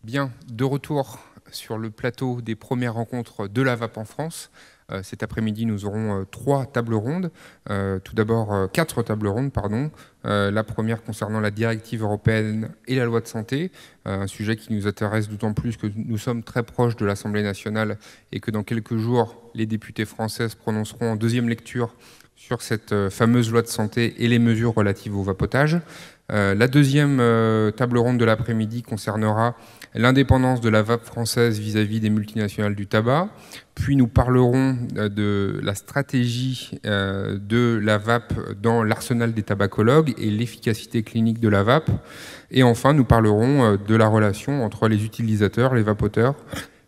Bien, de retour sur le plateau des premières rencontres de la VAP en France. Cet après-midi, nous aurons 3 tables rondes. Tout d'abord, 4 tables rondes, pardon. La première concernant la directive européenne et la loi de santé, un sujet qui nous intéresse d'autant plus que nous sommes très proches de l'Assemblée nationale et que dans quelques jours, les députés français se prononceront en deuxième lecture sur cette fameuse loi de santé et les mesures relatives au vapotage. La deuxième table ronde de l'après-midi concernera l'indépendance de la VAP française vis-à-vis des multinationales du tabac. Puis nous parlerons de la stratégie de la VAP dans l'arsenal des tabacologues et l'efficacité clinique de la VAP. Et enfin, nous parlerons de la relation entre les utilisateurs, les vapoteurs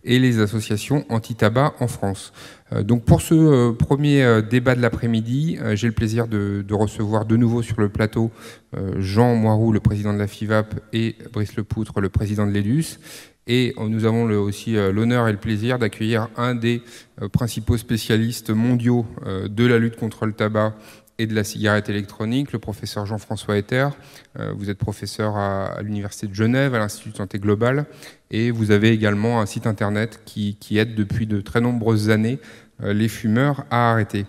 et les associations anti-tabac en France. Donc pour ce premier débat de l'après-midi, j'ai le plaisir de recevoir de nouveau sur le plateau Jean Moiroux, le président de la FIVAP, et Brice Lepoutre, le président de l'EDUS. Et nous avons aussi l'honneur et le plaisir d'accueillir un des principaux spécialistes mondiaux de la lutte contre le tabac et de la cigarette électronique, le professeur Jean-François Etter. Vous êtes professeur à l'Université de Genève, à l'Institut de santé globale, et vous avez également un site internet qui aide depuis de très nombreuses années les fumeurs à arrêter.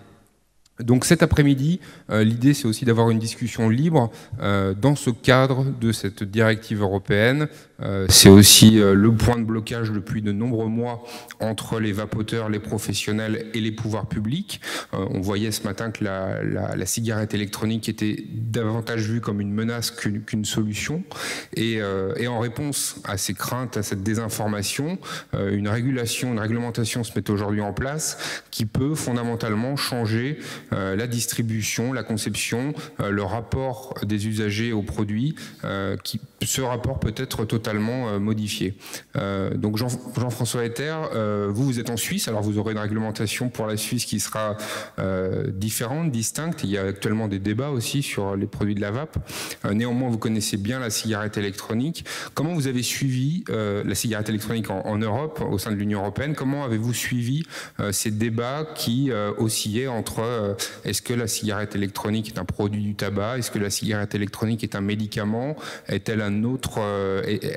Donc cet après-midi, l'idée c'est aussi d'avoir une discussion libre dans ce cadre de cette directive européenne. C'est aussi le point de blocage depuis de nombreux mois entre les vapoteurs, les professionnels et les pouvoirs publics. On voyait ce matin que la cigarette électronique était davantage vue comme une menace qu'une solution. Et en réponse à ces craintes, à cette désinformation, une réglementation se met aujourd'hui en place qui peut fondamentalement changer la distribution, la conception, le rapport des usagers aux produits, ce rapport peut être totalement modifié. Donc Jean-François Etter, vous êtes en Suisse, alors vous aurez une réglementation pour la Suisse qui sera différente, distincte. Il y a actuellement des débats aussi sur les produits de la VAP. Néanmoins, vous connaissez bien la cigarette électronique. Comment vous avez suivi la cigarette électronique en Europe, au sein de l'Union européenne? Comment avez-vous suivi ces débats qui oscillaient entre est-ce que la cigarette électronique est un produit du tabac? Est-ce que la cigarette électronique est un médicament? Est-elle un autre,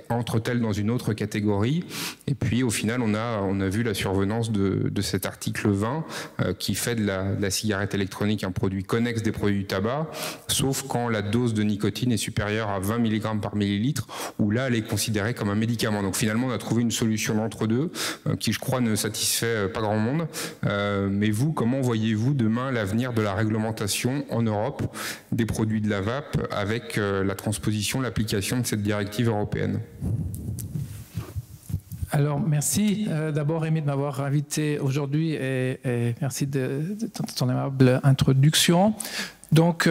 entre-t-elle dans une autre catégorie? Et puis au final, on a vu la survenance de cet article 20 qui fait de la cigarette électronique un produit connexe des produits du tabac, sauf quand la dose de nicotine est supérieure à 20 mg par millilitre, où là, elle est considérée comme un médicament. Donc finalement, on a trouvé une solution d'entre-deux qui, je crois, ne satisfait pas grand monde. Mais vous, comment voyez-vous demain l'avenir de la réglementation en Europe des produits de la VAP avec la transposition, l'application de cette directive européenne? Alors, merci d'abord, Rémi, de m'avoir invité aujourd'hui et merci de ton aimable introduction. Donc,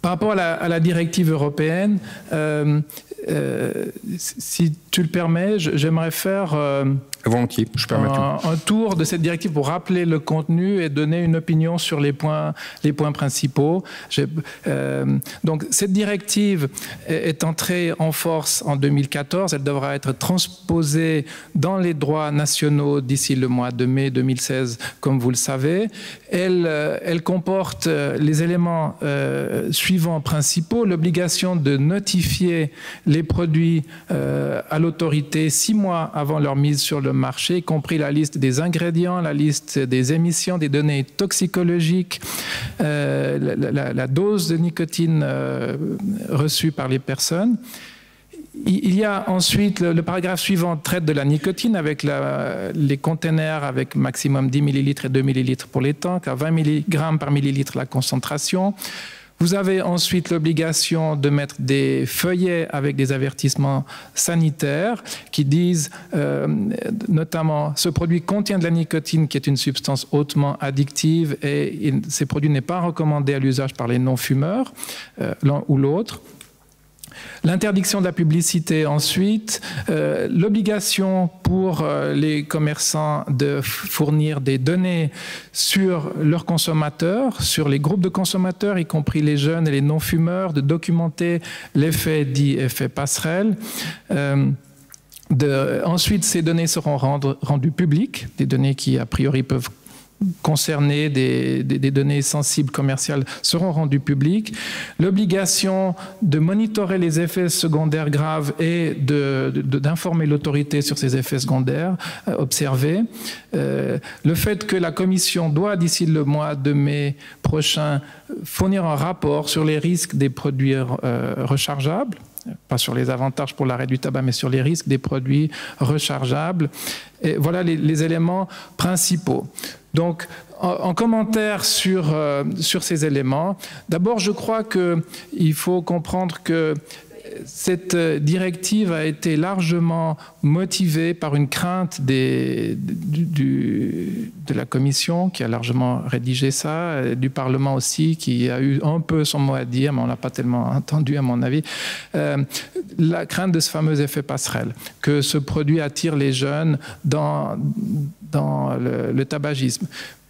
par rapport à la directive européenne, si tu le permets, j'aimerais faire volontiers, je permets un tour de cette directive pour rappeler le contenu et donner une opinion sur les points principaux. Donc, cette directive est entrée en force en 2014. Elle devra être transposée dans les droits nationaux d'ici le mois de mai 2016, comme vous le savez. Elle comporte les éléments suivants principaux: l'obligation de notifier les produits à l'autorité 6 mois avant leur mise sur le marché, y compris la liste des ingrédients, la liste des émissions, des données toxicologiques, la dose de nicotine reçue par les personnes. Il y a ensuite, le paragraphe suivant traite de la nicotine avec les containers avec maximum 10 ml et 2 ml pour les tanks, à 20 mg par millilitre la concentration. Vous avez ensuite l'obligation de mettre des feuillets avec des avertissements sanitaires qui disent notamment ce produit contient de la nicotine qui est une substance hautement addictive et ces produits n'est pas recommandé à l'usage par les non-fumeurs, l'un ou l'autre. L'interdiction de la publicité ensuite, l'obligation pour les commerçants de fournir des données sur leurs consommateurs, sur les groupes de consommateurs, y compris les jeunes et les non-fumeurs, de documenter l'effet dit effet passerelle. Ensuite, ces données seront rendues publiques, des données qui a priori peuvent concernées, des données sensibles commerciales seront rendues publiques. L'obligation de monitorer les effets secondaires graves et d'informer l'autorité sur ces effets secondaires observés. Le fait que la Commission doit, d'ici le mois de mai prochain, fournir un rapport sur les risques des produits rechargeables, pas sur les avantages pour l'arrêt du tabac, mais sur les risques des produits rechargeables. Et voilà les éléments principaux. Donc, en commentaire sur ces éléments, d'abord, je crois qu'il faut comprendre que cette directive a été largement motivée par une crainte de la Commission, qui a largement rédigé ça, du Parlement aussi, qui a eu un peu son mot à dire, mais on n'a pas tellement entendu, à mon avis, la crainte de ce fameux effet passerelle, que ce produit attire les jeunes dans le tabagisme.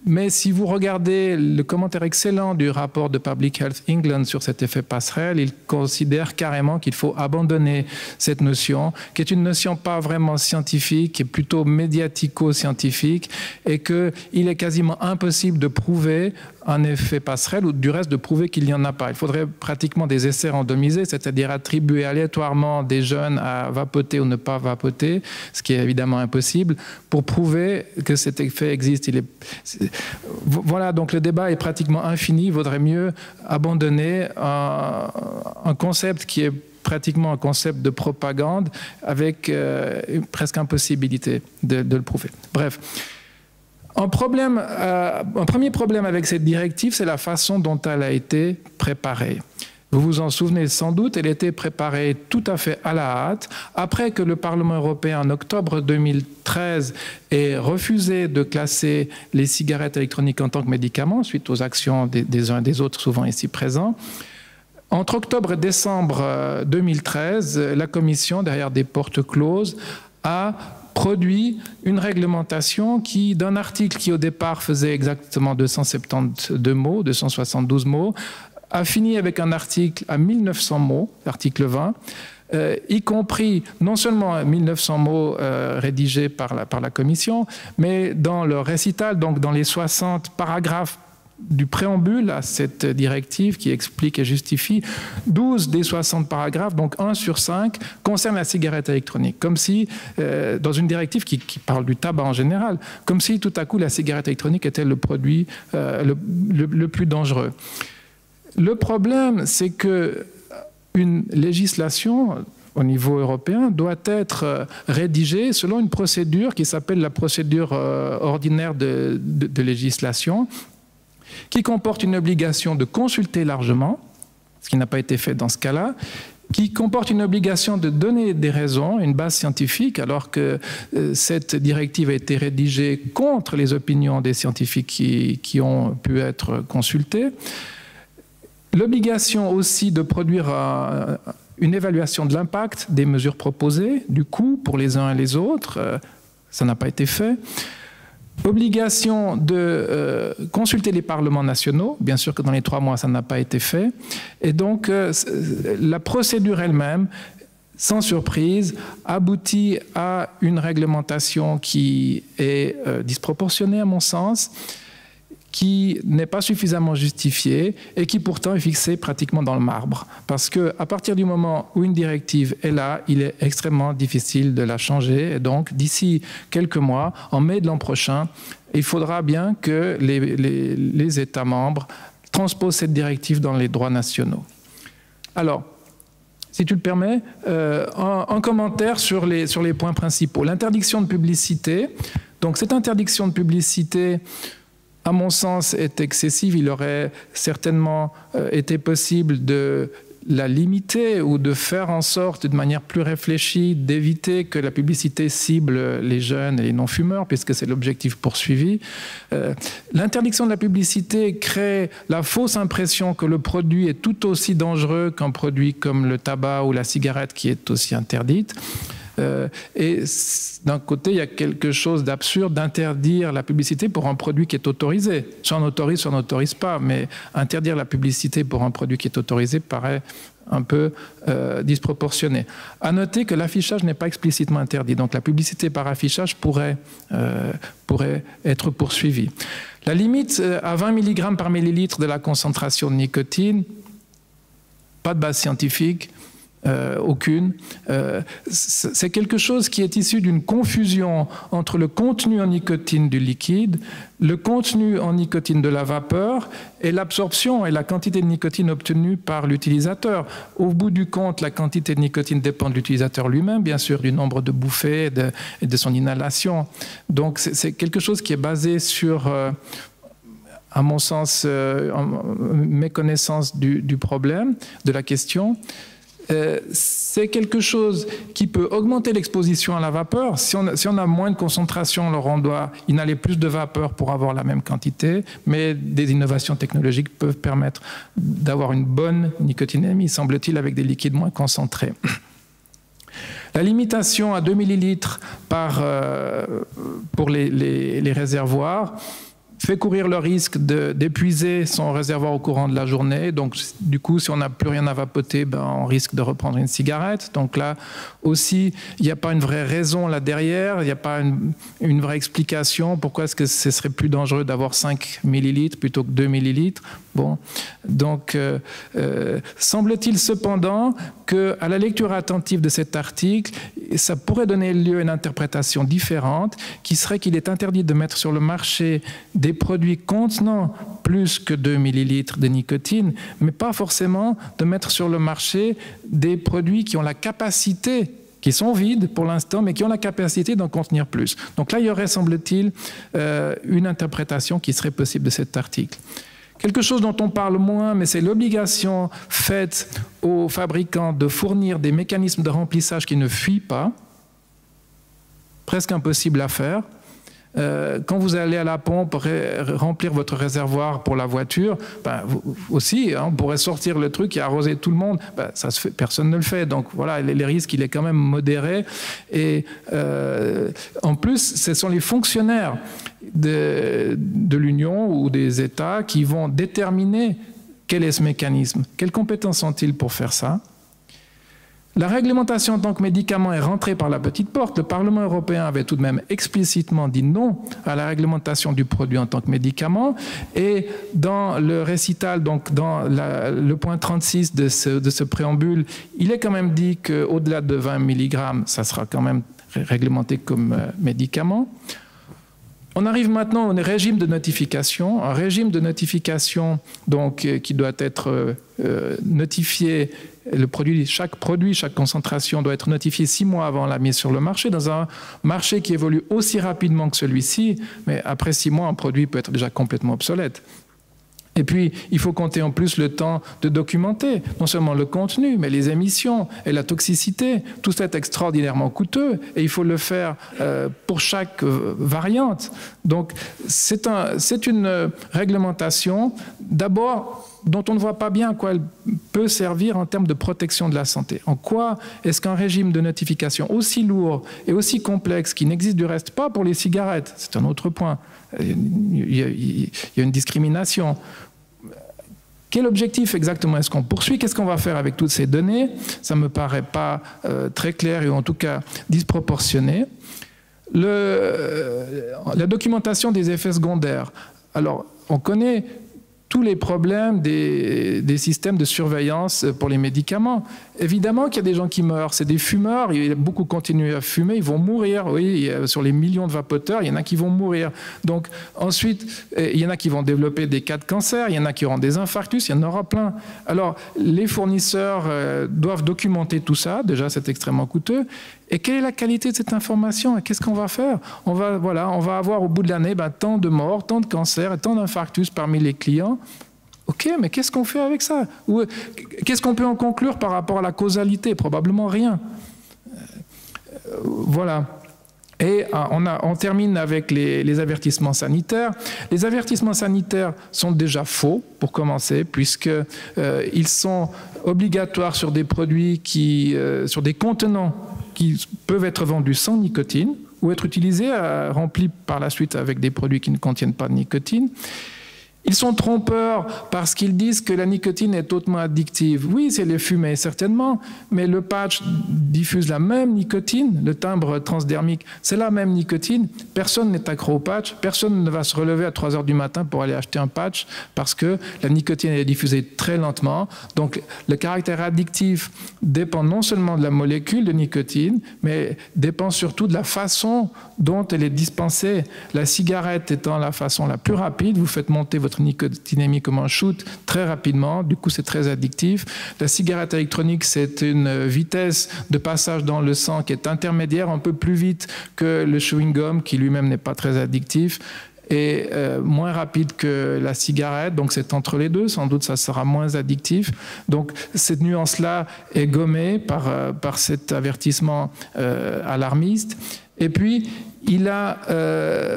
Mais si vous regardez le commentaire excellent du rapport de Public Health England sur cet effet passerelle, il considère carrément qu'il faut abandonner cette notion, qui est une notion pas vraiment scientifique, qui est plutôt médiatico-scientifique, et qu'il est quasiment impossible de prouver un effet passerelle ou du reste de prouver qu'il n'y en a pas. Il faudrait pratiquement des essais randomisés, c'est-à-dire attribuer aléatoirement des jeunes à vapoter ou ne pas vapoter, ce qui est évidemment impossible, pour prouver que cet effet existe. Voilà, donc le débat est pratiquement infini. Il vaudrait mieux abandonner un concept qui est pratiquement un concept de propagande avec presque impossibilité de le prouver. Bref. Un premier problème avec cette directive, c'est la façon dont elle a été préparée. Vous vous en souvenez sans doute, elle a été préparée tout à fait à la hâte, après que le Parlement européen, en octobre 2013, ait refusé de classer les cigarettes électroniques en tant que médicaments, suite aux actions des uns et des autres, souvent ici présents. Entre octobre et décembre 2013, la Commission, derrière des portes closes, a produit une réglementation qui, d'un article qui au départ faisait exactement 272 mots, 272 mots, a fini avec un article à 1900 mots, l'article 20, y compris non seulement 1900 mots rédigés par la Commission, mais dans le récital, donc dans les 60 paragraphes du préambule à cette directive qui explique et justifie, 12 des 60 paragraphes, donc 1 sur 5, concernent la cigarette électronique. Comme si, dans une directive qui parle du tabac en général, comme si tout à coup la cigarette électronique était le produit le plus dangereux. Le problème, c'est qu'une législation au niveau européen doit être rédigée selon une procédure qui s'appelle la procédure ordinaire de législation, qui comporte une obligation de consulter largement, ce qui n'a pas été fait dans ce cas-là, qui comporte une obligation de donner des raisons, une base scientifique, alors que cette directive a été rédigée contre les opinions des scientifiques qui ont pu être consultés. L'obligation aussi de produire une évaluation de l'impact des mesures proposées, du coût pour les uns et les autres, ça n'a pas été fait. Obligation de consulter les parlements nationaux, bien sûr que dans les 3 mois ça n'a pas été fait, et donc la procédure elle-même, sans surprise, aboutit à une réglementation qui est disproportionnée à mon sens, qui n'est pas suffisamment justifiée et qui pourtant est fixée pratiquement dans le marbre. Parce qu'à partir du moment où une directive est là, il est extrêmement difficile de la changer. Et donc, d'ici quelques mois, en mai de l'an prochain, il faudra bien que les États membres transposent cette directive dans les droits nationaux. Alors, si tu le permets, un commentaire sur les points principaux. L'interdiction de publicité. Donc, cette interdiction de publicité, à mon sens, est excessive. Il aurait certainement été possible de la limiter ou de faire en sorte, de manière plus réfléchie, d'éviter que la publicité cible les jeunes et les non-fumeurs, puisque c'est l'objectif poursuivi. L'interdiction de la publicité crée la fausse impression que le produit est tout aussi dangereux qu'un produit comme le tabac ou la cigarette qui est aussi interdite. Et d'un côté, il y a quelque chose d'absurde d'interdire la publicité pour un produit qui est autorisé. Soit on autorise, soit on n'autorise pas, mais interdire la publicité pour un produit qui est autorisé paraît un peu disproportionné. À noter que l'affichage n'est pas explicitement interdit, donc la publicité par affichage pourrait être poursuivie. La limite à 20 mg par millilitre de la concentration de nicotine, pas de base scientifique, aucune. C'est quelque chose qui est issu d'une confusion entre le contenu en nicotine du liquide, le contenu en nicotine de la vapeur et l'absorption et la quantité de nicotine obtenue par l'utilisateur. Au bout du compte, la quantité de nicotine dépend de l'utilisateur lui-même, bien sûr, du nombre de bouffées et de son inhalation. Donc c'est quelque chose qui est basé sur... à mon sens, méconnaissance du problème, de la question. C'est quelque chose qui peut augmenter l'exposition à la vapeur. Si on a moins de concentration, alors on doit inhaler plus de vapeur pour avoir la même quantité, mais des innovations technologiques peuvent permettre d'avoir une bonne nicotinémie, semble-t-il, avec des liquides moins concentrés. La limitation à 2 millilitres pour les réservoirs fait courir le risque d'épuiser son réservoir au courant de la journée. Donc, du coup, si on n'a plus rien à vapoter, ben, on risque de reprendre une cigarette. Donc là aussi, il n'y a pas une vraie raison là derrière, il n'y a pas une vraie explication. Pourquoi est-ce que ce serait plus dangereux d'avoir 5 millilitres plutôt que 2 millilitres? Bon, donc, semble-t-il cependant qu'à la lecture attentive de cet article, ça pourrait donner lieu à une interprétation différente, qui serait qu'il est interdit de mettre sur le marché des produits contenant plus que 2 millilitres de nicotine, mais pas forcément de mettre sur le marché des produits qui ont la capacité, qui sont vides pour l'instant, mais qui ont la capacité d'en contenir plus. Donc là, il y aurait, semble-t-il, une interprétation qui serait possible de cet article. Quelque chose dont on parle moins, mais c'est l'obligation faite aux fabricants de fournir des mécanismes de remplissage qui ne fuient pas, presque impossible à faire. Quand vous allez à la pompe remplir votre réservoir pour la voiture, ben, vous aussi, hein, on pourrait sortir le truc et arroser tout le monde. Ben, ça se fait, personne ne le fait. Donc voilà, les risques, il est quand même modéré. Et en plus, ce sont les fonctionnaires de l'Union ou des États qui vont déterminer quel est ce mécanisme. Quelles compétences ont-ils pour faire ça? La réglementation en tant que médicament est rentrée par la petite porte. Le Parlement européen avait tout de même explicitement dit non à la réglementation du produit en tant que médicament. Et dans le récital, donc dans le point 36 de ce préambule, il est quand même dit qu'au-delà de 20 mg, ça sera quand même réglementé comme médicament. On arrive maintenant au régime de notification. Un régime de notification donc, qui doit être notifié. Chaque produit, chaque concentration doit être notifiée 6 mois avant la mise sur le marché, dans un marché qui évolue aussi rapidement que celui-ci, mais après 6 mois, un produit peut être déjà complètement obsolète. Et puis, il faut compter en plus le temps de documenter, non seulement le contenu, mais les émissions et la toxicité. Tout ça est extraordinairement coûteux et il faut le faire pour chaque variante. Donc, c'est une réglementation, d'abord, dont on ne voit pas bien à quoi elle peut servir en termes de protection de la santé. En quoi est-ce qu'un régime de notification aussi lourd et aussi complexe, qui n'existe du reste pas pour les cigarettes, c'est un autre point, il y a une discrimination. Quel objectif exactement est-ce qu'on poursuit? Qu'est-ce qu'on va faire avec toutes ces données? Ça ne me paraît pas très clair et en tout cas disproportionné. La documentation des effets secondaires. Alors, on connaît tous les problèmes des systèmes de surveillance pour les médicaments. Évidemment qu'il y a des gens qui meurent, c'est des fumeurs, beaucoup continuent à fumer, ils vont mourir. Oui, sur les millions de vapoteurs, il y en a qui vont mourir. Donc ensuite, il y en a qui vont développer des cas de cancer, il y en a qui auront des infarctus, il y en aura plein. Alors les fournisseurs doivent documenter tout ça, déjà c'est extrêmement coûteux. Et quelle est la qualité de cette information? Et qu'est-ce qu'on va faire? On va avoir au bout de l'année tant de morts, tant de cancers et tant d'infarctus parmi les clients. Ok, mais qu'est-ce qu'on fait avec ça? Qu'est-ce qu'on peut en conclure par rapport à la causalité? Probablement rien. Voilà. Et on termine avec les avertissements sanitaires. Les avertissements sanitaires sont déjà faux, pour commencer, puisqu'ils sont obligatoires sur des produits sur des contenants qui peuvent être vendus sans nicotine ou être utilisés, remplis par la suite avec des produits qui ne contiennent pas de nicotine. Ils sont trompeurs parce qu'ils disent que la nicotine est hautement addictive. Oui, c'est les fumées, certainement, mais le patch diffuse la même nicotine, le timbre transdermique, c'est la même nicotine. Personne n'est accro au patch, personne ne va se relever à 3 heures du matin pour aller acheter un patch parce que la nicotine est diffusée très lentement. Donc, le caractère addictif dépend non seulement de la molécule de nicotine, mais dépend surtout de la façon dont elle est dispensée. La cigarette étant la façon la plus rapide, vous faites monter votre nicotinémie comme un shoot très rapidement, du coup c'est très addictif. La cigarette électronique, c'est une vitesse de passage dans le sang qui est intermédiaire, un peu plus vite que le chewing-gum qui lui-même n'est pas très addictif et moins rapide que la cigarette, donc c'est entre les deux, sans doute ça sera moins addictif. Donc cette nuance-là est gommée par cet avertissement alarmiste. Et puis, il a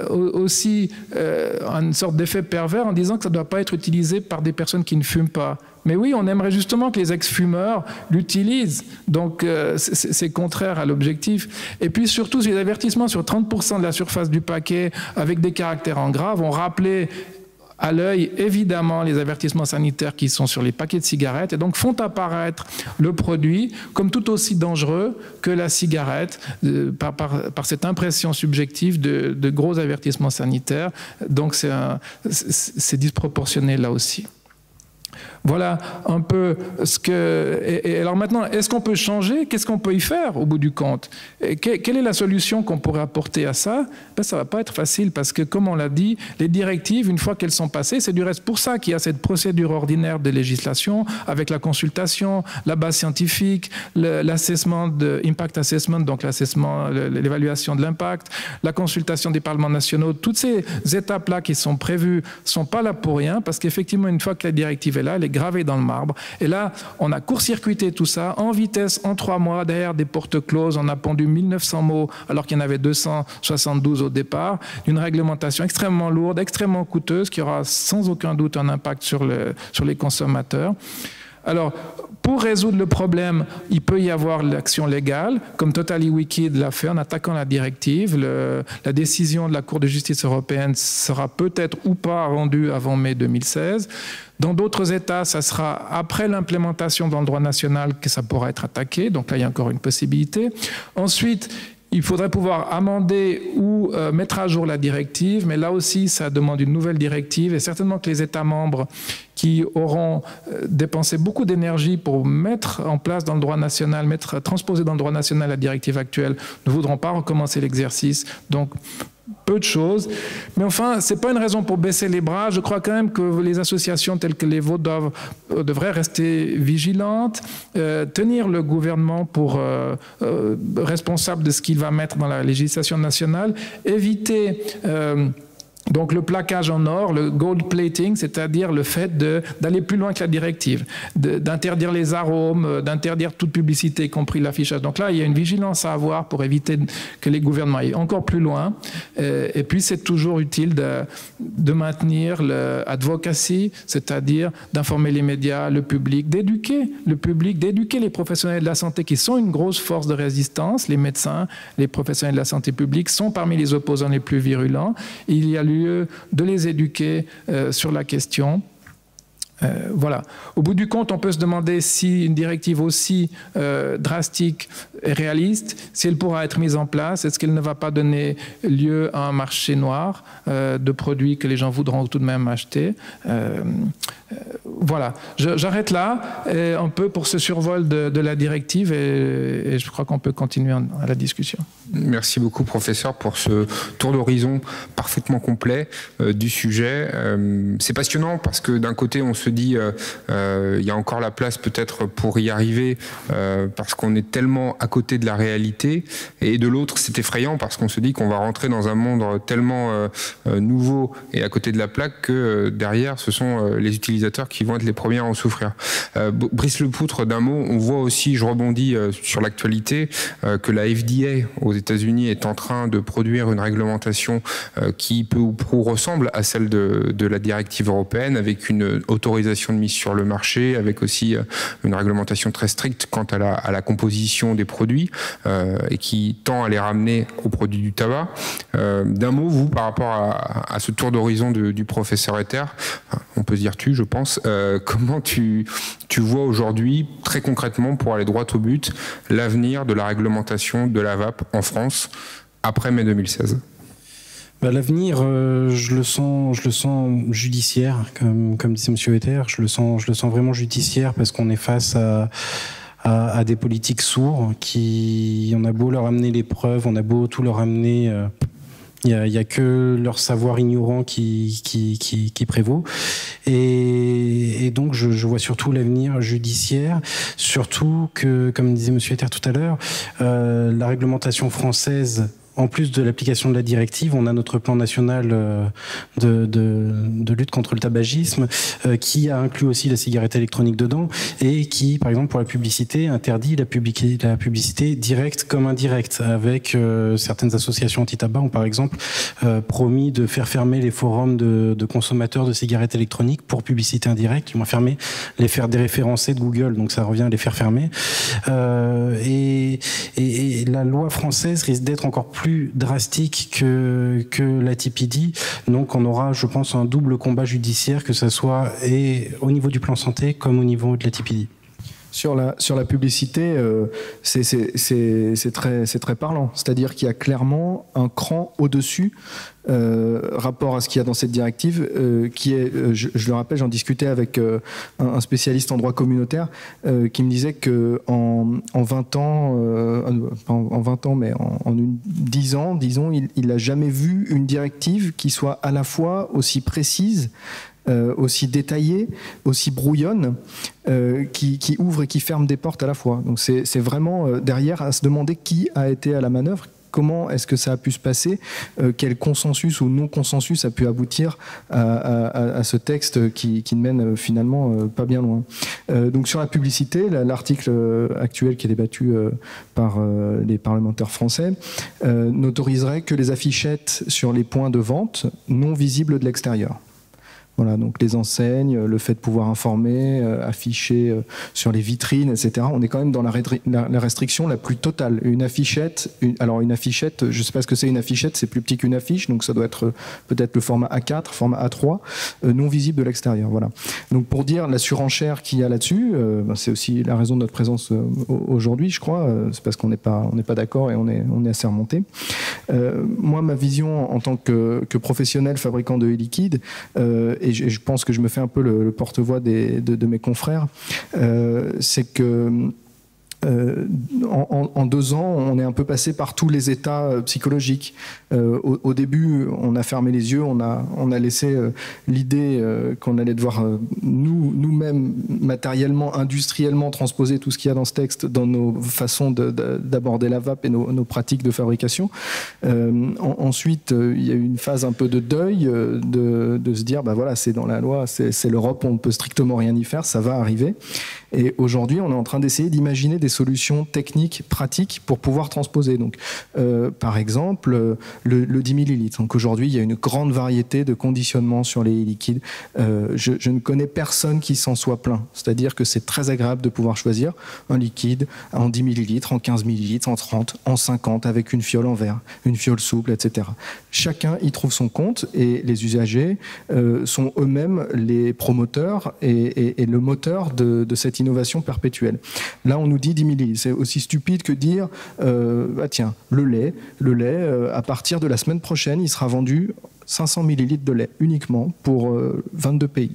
aussi une sorte d'effet pervers en disant que ça ne doit pas être utilisé par des personnes qui ne fument pas. Mais oui, on aimerait justement que les ex-fumeurs l'utilisent. Donc, c'est contraire à l'objectif. Et puis, surtout, les avertissements sur 30% de la surface du paquet avec des caractères en gras vont rappeler à l'œil, évidemment, les avertissements sanitaires qui sont sur les paquets de cigarettes et donc font apparaître le produit comme tout aussi dangereux que la cigarette par cette impression subjective de gros avertissements sanitaires. Donc, c'est disproportionné là aussi. Voilà un peu ce que... Et alors maintenant, est-ce qu'on peut changer? Qu'est-ce qu'on peut y faire au bout du compte? Quelle est la solution qu'on pourrait apporter à ça? Ben, ça ne va pas être facile parce que, comme on l'a dit, les directives, une fois qu'elles sont passées, c'est du reste pour ça qu'il y a cette procédure ordinaire de législation avec la consultation, la base scientifique, l'assessment de impact assessment, donc l'assessment, l'évaluation de l'impact, la consultation des parlements nationaux. Toutes ces étapes-là qui sont prévues ne sont pas là pour rien parce qu'effectivement, une fois que la directive est là, elle est gravée dans le marbre. Et là, on a court-circuité tout ça en vitesse, en 3 mois, derrière des portes closes. On a pondu 1900 mots, alors qu'il y en avait 272 au départ, d'une réglementation extrêmement lourde, extrêmement coûteuse, qui aura sans aucun doute un impact sur les consommateurs. Alors, pour résoudre le problème, il peut y avoir l'action légale, comme Totally Wicked l'a fait en attaquant la directive. La décision de la Cour de justice européenne sera peut-être ou pas rendue avant mai 2016. Dans d'autres États, ça sera après l'implémentation dans le droit national que ça pourra être attaqué. Donc là, il y a encore une possibilité. Ensuite, il faudrait pouvoir amender ou mettre à jour la directive, mais là aussi, ça demande une nouvelle directive et certainement que les États membres qui auront dépensé beaucoup d'énergie pour mettre en place dans le droit national, transposer dans le droit national la directive actuelle, ne voudront pas recommencer l'exercice. Donc, peu de choses. Mais enfin, ce n'est pas une raison pour baisser les bras. Je crois quand même que les associations telles que les vôtres devraient rester vigilantes, tenir le gouvernement pour responsable de ce qu'il va mettre dans la législation nationale, éviter... donc le plaquage en or, le gold plating, c'est-à-dire le fait d'aller plus loin que la directive, d'interdire les arômes, d'interdire toute publicité, y compris l'affichage. Donc là, il y a une vigilance à avoir pour éviter que les gouvernements aillent encore plus loin. Et puis, c'est toujours utile de maintenir l'advocacy, c'est-à-dire d'informer les médias, le public, d'éduquer les professionnels de la santé qui sont une grosse force de résistance. Les médecins, les professionnels de la santé publique sont parmi les opposants les plus virulents. Il y a lieu de les éduquer sur la question. Voilà. Au bout du compte, on peut se demander si une directive aussi drastique est réaliste, si elle pourra être mise en place, est-ce qu'elle ne va pas donner lieu à un marché noir de produits que les gens voudront tout de même acheter. Voilà. J'arrête là un peu pour ce survol de la directive et je crois qu'on peut continuer à la discussion. Merci beaucoup, professeur, pour ce tour d'horizon parfaitement complet du sujet. C'est passionnant parce que d'un côté, on se dit il y a encore la place peut-être pour y arriver parce qu'on est tellement à côté de la réalité, et de l'autre, c'est effrayant parce qu'on se dit qu'on va rentrer dans un monde tellement nouveau et à côté de la plaque que derrière, ce sont les utilisateurs qui qui vont être les premières à en souffrir. Brice Lepoutre, d'un mot, on voit aussi, je rebondis sur l'actualité, que la FDA aux États-Unis est en train de produire une réglementation qui peu ou prou ressemble à celle de la directive européenne, avec une autorisation de mise sur le marché, avec aussi une réglementation très stricte quant à la composition des produits et qui tend à les ramener aux produits du tabac. D'un mot, vous, par rapport à ce tour d'horizon du professeur Ether, on peut se dire je pense, comment tu vois aujourd'hui, très concrètement, pour aller droit au but, l'avenir de la réglementation de la vape en France après mai 2016? L'avenir, je le sens judiciaire, comme disait M. Ether, je le sens vraiment judiciaire parce qu'on est face à des politiques sourds qui, on a beau leur amener les preuves, on a beau tout leur amener, il y a que leur savoir ignorant qui prévaut. Et donc je vois surtout l'avenir judiciaire, surtout que, comme disait M. Ether tout à l'heure, la réglementation française, en plus de l'application de la directive, on a notre plan national de lutte contre le tabagisme qui a inclus aussi la cigarette électronique dedans et qui, par exemple, pour la publicité, interdit la publicité directe comme indirecte, avec certaines associations anti-tabac ont, par exemple, promis de faire fermer les forums de consommateurs de cigarettes électroniques pour publicité indirecte. Ils vont fermer, les faire déréférencer de Google, donc ça revient à les faire fermer. Et la loi française risque d'être encore plus drastique que la TPD. Donc on aura, je pense, un double combat judiciaire, que ce soit et au niveau du plan santé comme au niveau de la TPD. Sur la publicité, c'est très parlant. C'est-à-dire qu'il y a clairement un cran au-dessus rapport à ce qu'il y a dans cette directive, qui est, je le rappelle, j'en discutais avec un spécialiste en droit communautaire qui me disait qu'en 20 ans, pas en 20 ans, mais en 10 ans, disons, il n'a jamais vu une directive qui soit à la fois aussi précise, aussi détaillée, aussi brouillonne, qui ouvre et qui ferme des portes à la fois. Donc c'est vraiment derrière à se demander qui a été à la manœuvre. Comment est-ce que ça a pu se passer? Quel consensus ou non-consensus a pu aboutir à ce texte qui ne mène finalement pas bien loin? Donc sur la publicité, l'article actuel qui est débattu par les parlementaires français n'autoriserait que les affichettes sur les points de vente non visibles de l'extérieur. Voilà, donc les enseignes, le fait de pouvoir informer, afficher sur les vitrines, etc. On est quand même dans la restriction la plus totale. Une affichette, une affichette, je ne sais pas ce que c'est une affichette, c'est plus petit qu'une affiche, donc ça doit être peut-être le format A4, format A3, non visible de l'extérieur. Voilà. Donc pour dire la surenchère qu'il y a là-dessus, c'est aussi la raison de notre présence aujourd'hui, je crois. C'est parce qu'on n'est pas d'accord et on est assez remonté. Moi, ma vision en tant que professionnel fabricant de e-liquide, et je pense que je me fais un peu le porte-voix de mes confrères, c'est que en 2 ans, on est un peu passé par tous les états psychologiques. Au début, on a fermé les yeux, on a laissé l'idée qu'on allait devoir nous-mêmes, matériellement, industriellement, transposer tout ce qu'il y a dans ce texte dans nos façons d'aborder la vape et nos pratiques de fabrication. Ensuite, il y a eu une phase un peu de deuil, de se dire, bah voilà, c'est dans la loi, c'est l'Europe, on ne peut strictement rien y faire, ça va arriver. Et aujourd'hui, on est en train d'essayer d'imaginer des solutions techniques, pratiques pour pouvoir transposer. Donc, par exemple, le 10 millilitres. Donc aujourd'hui, il y a une grande variété de conditionnements sur les liquides. Je ne connais personne qui s'en soit plaint. C'est-à-dire que c'est très agréable de pouvoir choisir un liquide en 10 millilitres, en 15 millilitres, en 30, en 50, avec une fiole en verre, une fiole souple, etc. Chacun y trouve son compte et les usagers sont eux-mêmes les promoteurs et le moteur de cette innovation perpétuelle. Là, on nous dit 10 millilitres. C'est aussi stupide que dire ah tiens, le lait, à partir de la semaine prochaine, il sera vendu 500 millilitres de lait uniquement pour 22 pays.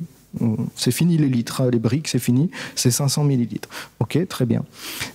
C'est fini les litres, les briques, c'est fini, c'est 500 millilitres. Ok, très bien.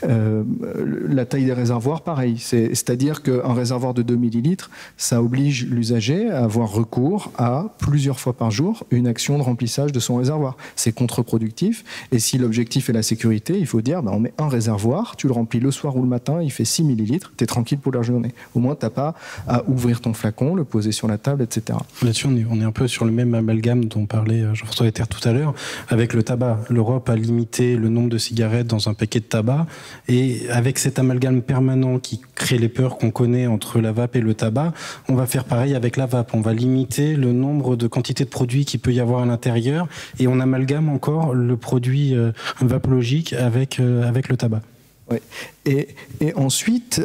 La taille des réservoirs, pareil. C'est-à-dire qu'un réservoir de 2 millilitres, ça oblige l'usager à avoir recours à, plusieurs fois par jour, une action de remplissage de son réservoir. C'est contre-productif. Et si l'objectif est la sécurité, il faut dire, on met un réservoir, tu le remplis le soir ou le matin, il fait 6 millilitres, tu es tranquille pour la journée. Au moins, tu n'as pas à ouvrir ton flacon, le poser sur la table, etc. Là-dessus, on est un peu sur le même amalgame dont parlait Jean-François Ether tout à l'heure, avec le tabac. L'Europe a limité le nombre de cigarettes dans un paquet de tabac, et avec cet amalgame permanent qui crée les peurs qu'on connaît entre la vape et le tabac, on va faire pareil avec la vape. On va limiter le nombre de quantités de produits qu'il peut y avoir à l'intérieur, et on amalgame encore le produit vapologique avec le tabac. Ouais. Et ensuite,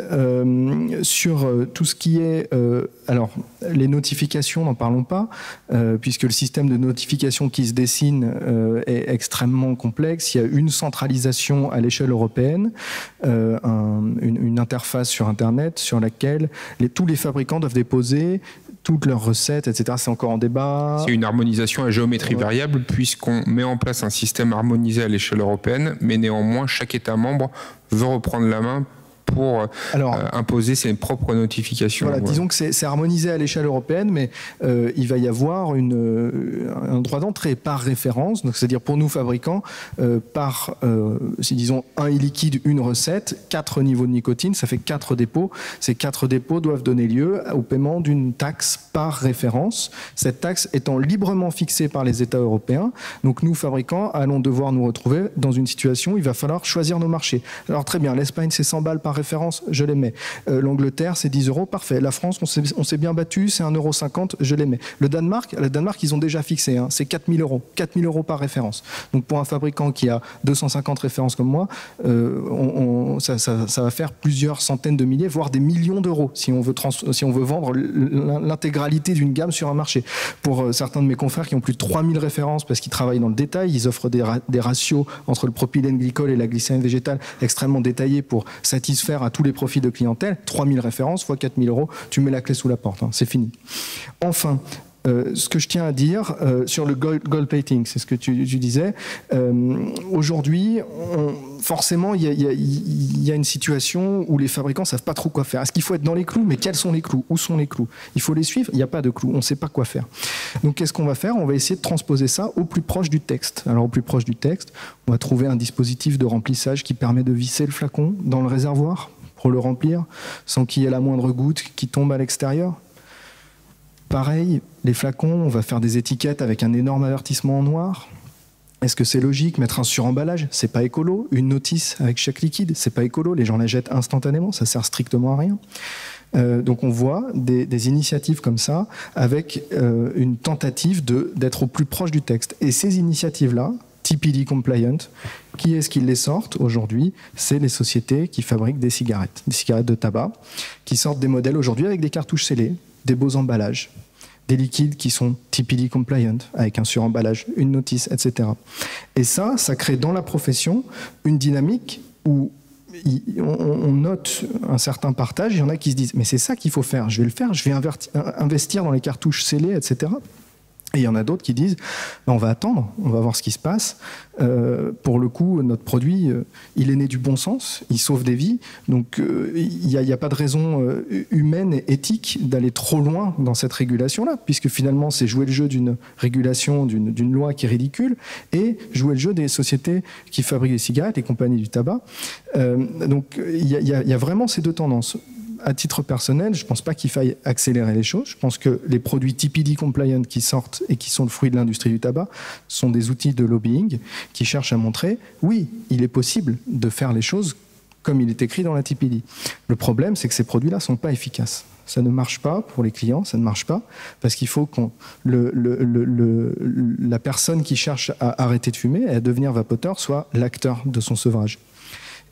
sur tout ce qui est... alors, les notifications, n'en parlons pas, puisque le système de notification qui se dessine est extrêmement complexe. Il y a une centralisation à l'échelle européenne, une interface sur Internet sur laquelle tous les fabricants doivent déposer toutes leurs recettes, etc. C'est encore en débat. C'est une harmonisation à géométrie variable, puisqu'on met en place un système harmonisé à l'échelle européenne, mais néanmoins, chaque État membre veut reprendre la main pour imposer ses propres notifications. Voilà, disons que c'est harmonisé à l'échelle européenne, mais il va y avoir un droit d'entrée par référence, donc c'est-à-dire pour nous fabricants, si disons un e-liquide, une recette, 4 niveaux de nicotine, ça fait 4 dépôts. Ces 4 dépôts doivent donner lieu au paiement d'une taxe par référence, cette taxe étant librement fixée par les États européens. Donc nous, fabricants, allons devoir nous retrouver dans une situation où il va falloir choisir nos marchés. Alors très bien, l'Espagne c'est 100 balles par référence, je les mets. L'Angleterre, c'est 10 €, parfait. La France, on s'est bien battu, c'est 1,50 €, je les mets. Le Danemark, ils ont déjà fixé, c'est 4 000 €. 4 000 € par référence. Donc pour un fabricant qui a 250 références comme moi, ça va faire plusieurs centaines de milliers, voire des millions d'euros si on veut vendre l'intégralité d'une gamme sur un marché. Pour certains de mes confrères qui ont plus de 3 000 références parce qu'ils travaillent dans le détail, ils offrent des ratios entre le propylène glycol et la glycérine végétale extrêmement détaillés pour satisfaire à tous les profils de clientèle. 3 000 références fois 4 000 €, tu mets la clé sous la porte, c'est fini. Enfin, ce que je tiens à dire sur le gold plating, c'est ce que tu disais. Aujourd'hui, forcément, il y a une situation où les fabricants ne savent pas trop quoi faire. Est-ce qu'il faut être dans les clous? Mais quels sont les clous? Où sont les clous? Il faut les suivre. Il n'y a pas de clous. On ne sait pas quoi faire. Donc, qu'est-ce qu'on va faire? On va essayer de transposer ça au plus proche du texte. Alors, au plus proche du texte, on va trouver un dispositif de remplissage qui permet de visser le flacon dans le réservoir pour le remplir, sans qu'il y ait la moindre goutte qui tombe à l'extérieur. Pareil, les flacons, on va faire des étiquettes avec un énorme avertissement en noir. Est-ce que c'est logique? Mettre un suremballage, c'est pas écolo. Une notice avec chaque liquide, c'est pas écolo. Les gens la jettent instantanément, ça sert strictement à rien. Donc on voit des initiatives comme ça avec une tentative d'être au plus proche du texte. Et ces initiatives-là, TPD compliant, qui est-ce qui les sortent aujourd'hui? C'est les sociétés qui fabriquent des cigarettes de tabac, qui sortent des modèles aujourd'hui avec des cartouches scellées, des beaux emballages, des liquides qui sont TPD compliant, avec un suremballage, une notice, etc. Et ça crée dans la profession une dynamique où on note un certain partage. Il y en a qui se disent « mais c'est ça qu'il faut faire, je vais le faire, je vais investir dans les cartouches scellées, etc. » Et il y en a d'autres qui disent on va attendre, on va voir ce qui se passe. Pour le coup, notre produit, il est né du bon sens, il sauve des vies. Donc il n'y a pas de raison humaine et éthique d'aller trop loin dans cette régulation-là, puisque finalement, c'est jouer le jeu d'une régulation, d'une loi qui est ridicule, et jouer le jeu des sociétés qui fabriquent des cigarettes, les compagnies du tabac. Donc il y a vraiment ces deux tendances. À titre personnel, je ne pense pas qu'il faille accélérer les choses. Je pense que les produits TPD compliant qui sortent et qui sont le fruit de l'industrie du tabac sont des outils de lobbying qui cherchent à montrer, oui, il est possible de faire les choses comme il est écrit dans la TPD. Le problème, c'est que ces produits-là ne sont pas efficaces. Ça ne marche pas pour les clients, ça ne marche pas, parce qu'il faut que la personne qui cherche à arrêter de fumer et à devenir vapoteur soit l'acteur de son sevrage.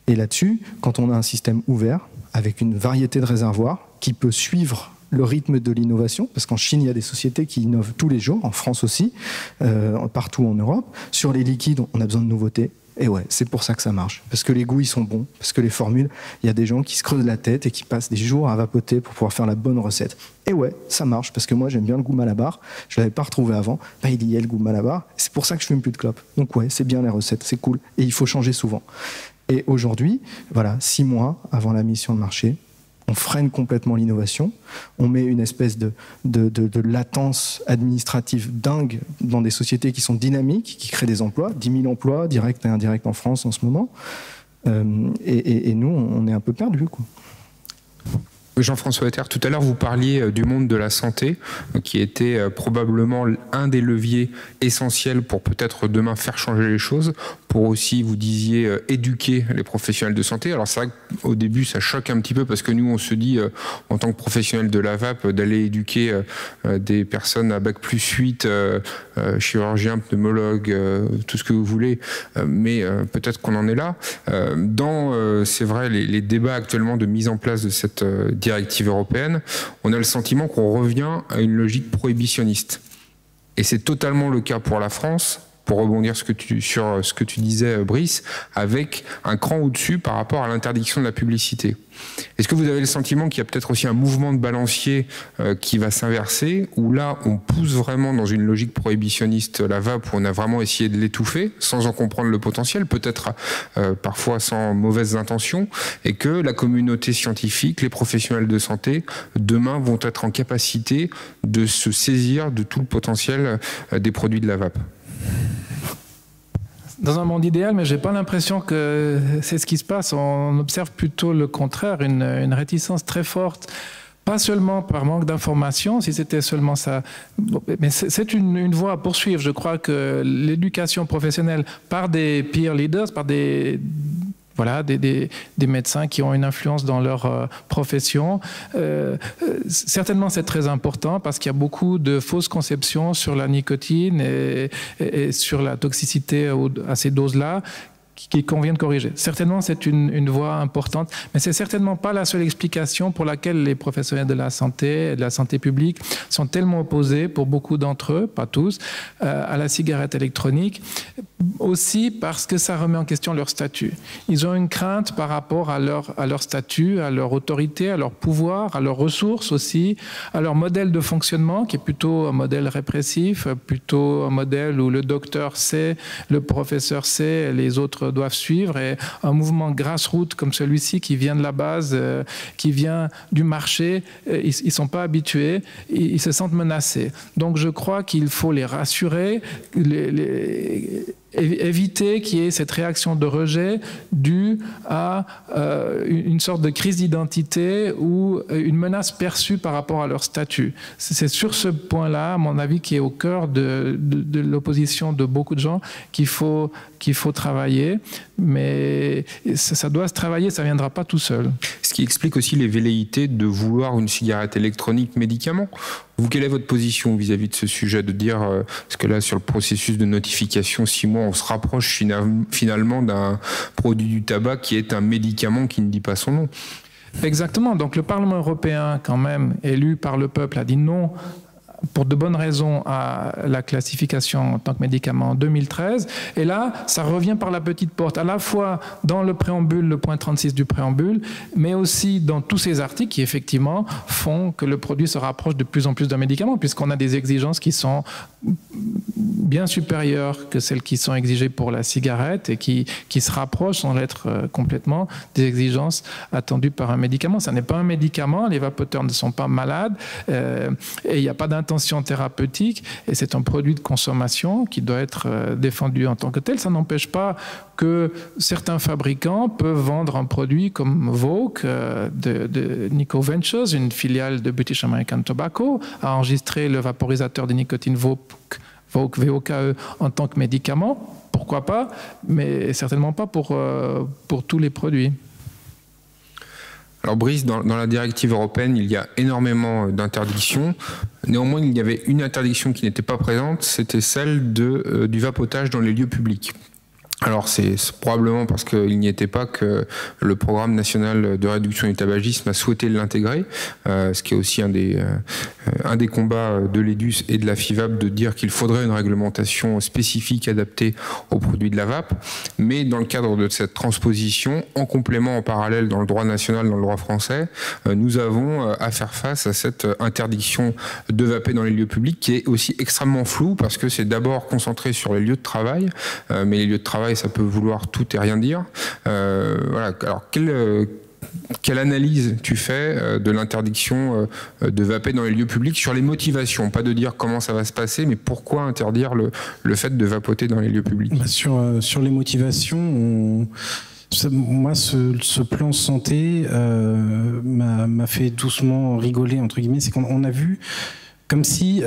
Et là-dessus, quand on a un système ouvert, avec une variété de réservoirs, qui peut suivre le rythme de l'innovation, parce qu'en Chine, il y a des sociétés qui innovent tous les jours, en France aussi, partout en Europe. Sur les liquides, on a besoin de nouveautés. Et ouais, c'est pour ça que ça marche. Parce que les goûts, ils sont bons. Parce que les formules, il y a des gens qui se creusent la tête et qui passent des jours à vapoter pour pouvoir faire la bonne recette. Et ouais, ça marche. Parce que moi, j'aime bien le goût Malabar. Je ne l'avais pas retrouvé avant. Bah, il y a le goût Malabar. C'est pour ça que je fume plus de clopes. Donc ouais, c'est bien les recettes. C'est cool. Et il faut changer souvent. Et aujourd'hui, voilà, 6 mois avant la mise sur le marché, on freine complètement l'innovation, on met une espèce de latence administrative dingue dans des sociétés qui sont dynamiques, qui créent des emplois, 10 000 emplois directs et indirects en France en ce moment, et nous, on est un peu perdus, quoi. Jean-François Etter, tout à l'heure vous parliez du monde de la santé, qui était probablement un des leviers essentiels pour peut-être demain faire changer les choses, pour aussi, vous disiez, éduquer les professionnels de santé. Alors c'est vrai qu'au début ça choque un petit peu parce que nous on se dit en tant que professionnels de la VAP d'aller éduquer des personnes à bac plus 8, chirurgiens, pneumologues, tout ce que vous voulez, mais peut-être qu'on en est là. C'est vrai, les débats actuellement de mise en place de cette directive européenne, on a le sentiment qu'on revient à une logique prohibitionniste. Et c'est totalement le cas pour la France, pour rebondir sur ce que tu disais, Brice, avec un cran au-dessus par rapport à l'interdiction de la publicité. Est-ce que vous avez le sentiment qu'il y a peut-être aussi un mouvement de balancier qui va s'inverser, où là, on pousse vraiment dans une logique prohibitionniste la VAP, où on a vraiment essayé de l'étouffer, sans en comprendre le potentiel, peut-être parfois sans mauvaises intentions, et que la communauté scientifique, les professionnels de santé, demain vont être en capacité de se saisir de tout le potentiel des produits de la VAP? Dans un monde idéal, mais je n'ai pas l'impression que c'est ce qui se passe. On observe plutôt le contraire, une réticence très forte, pas seulement par manque d'information, si c'était seulement ça, mais c'est une voie à poursuivre. Je crois que l'éducation professionnelle par des peer leaders, par des médecins qui ont une influence dans leur profession. Certainement, c'est très important parce qu'il y a beaucoup de fausses conceptions sur la nicotine et sur la toxicité à ces doses-là qu'il convient de corriger. Certainement, c'est une voie importante, mais c'est certainement pas la seule explication pour laquelle les professionnels de la santé et de la santé publique sont tellement opposés, pour beaucoup d'entre eux, pas tous, à la cigarette électronique. Aussi parce que ça remet en question leur statut. Ils ont une crainte par rapport à leur statut, à leur autorité, à leur pouvoir, à leurs ressources aussi, à leur modèle de fonctionnement qui est plutôt un modèle répressif, plutôt un modèle où le docteur sait, le professeur sait, les autres doivent suivre, et un mouvement grassroots comme celui-ci qui vient de la base, qui vient du marché, ils ne sont pas habitués, ils se sentent menacés. Donc je crois qu'il faut les rassurer, éviter qu'il y ait cette réaction de rejet due à une sorte de crise d'identité ou une menace perçue par rapport à leur statut. C'est sur ce point-là, à mon avis, qui est au cœur de l'opposition de beaucoup de gens qu'il faut travailler, mais ça doit se travailler, ça ne viendra pas tout seul. Ce qui explique aussi les velléités de vouloir une cigarette électronique médicament. Vous, quelle est votre position vis-à-vis de ce sujet, de dire, parce que là, sur le processus de notification, 6 mois, on se rapproche finalement d'un produit du tabac qui est un médicament qui ne dit pas son nom. Exactement. Donc le Parlement européen, quand même, élu par le peuple, a dit non pour de bonnes raisons à la classification en tant que médicament en 2013. Et là, ça revient par la petite porte, à la fois dans le préambule, le point 36 du préambule, mais aussi dans tous ces articles qui, effectivement, font que le produit se rapproche de plus en plus d'un médicament, puisqu'on a des exigences qui sont bien supérieures que celles qui sont exigées pour la cigarette et qui se rapprochent, sans l'être complètement, des exigences attendues par un médicament. Ça n'est pas un médicament, les vapoteurs ne sont pas malades, et il n'y a pas d'intention thérapeutique, et c'est un produit de consommation qui doit être défendu en tant que tel. Ça n'empêche pas que certains fabricants peuvent vendre un produit comme Voke de Nico Ventures, une filiale de British American Tobacco, a enregistré le vaporisateur de nicotine Voke, VOKE, en tant que médicament. Pourquoi pas, mais certainement pas pour tous les produits. Alors Brice, dans la directive européenne, il y a énormément d'interdictions. Néanmoins, il y avait une interdiction qui n'était pas présente, c'était celle du vapotage dans les lieux publics. Alors c'est probablement parce qu'il n'y était pas que le programme national de réduction du tabagisme a souhaité l'intégrer, ce qui est aussi un des combats de l'EDUS et de la FIVAP, de dire qu'il faudrait une réglementation spécifique adaptée aux produits de la vape. Mais dans le cadre de cette transposition, en complément, en parallèle dans le droit national, dans le droit français, nous avons à faire face à cette interdiction de vaper dans les lieux publics qui est aussi extrêmement floue parce que c'est d'abord concentré sur les lieux de travail, mais les lieux de travail, ça peut vouloir tout et rien dire. Voilà. Alors, quelle analyse tu fais de l'interdiction de vaper dans les lieux publics sur les motivations? Pas de dire comment ça va se passer, mais pourquoi interdire le fait de vapoter dans les lieux publics? Sur les motivations, Moi, ce plan santé m'a fait doucement rigoler, entre guillemets. C'est qu'on a vu comme si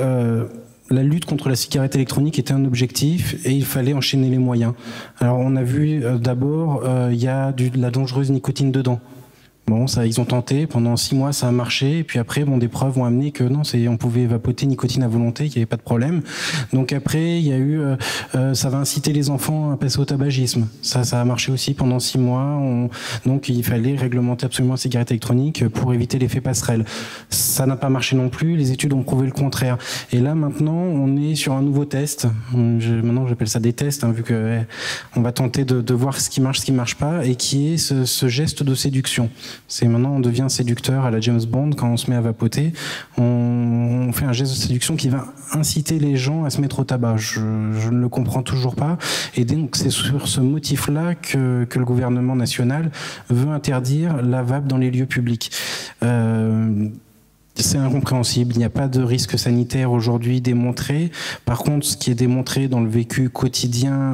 la lutte contre la cigarette électronique était un objectif et il fallait enchaîner les moyens. Alors, on a vu d'abord, il y a de la dangereuse nicotine dedans. Bon, ça, ils ont tenté, pendant 6 mois ça a marché, et puis après, bon, des preuves ont amené que non, on pouvait vapoter nicotine à volonté, qu'il n'y avait pas de problème. Donc après, il y a eu, ça va inciter les enfants à passer au tabagisme. Ça a marché aussi pendant 6 mois. Donc il fallait réglementer absolument la cigarette électronique pour éviter l'effet passerelle. Ça n'a pas marché non plus, les études ont prouvé le contraire. Et là, maintenant, on est sur un nouveau test. Maintenant, j'appelle ça des tests, hein, vu que on va tenter de voir ce qui marche pas, et qui est ce geste de séduction. C'est maintenant, on devient séducteur à la James Bond quand on se met à vapoter. On fait un geste de séduction qui va inciter les gens à se mettre au tabac. Je ne le comprends toujours pas. Et donc, c'est sur ce motif-là que le gouvernement national veut interdire la vape dans les lieux publics. C'est incompréhensible, il n'y a pas de risque sanitaire aujourd'hui démontré. Par contre, ce qui est démontré dans le vécu quotidien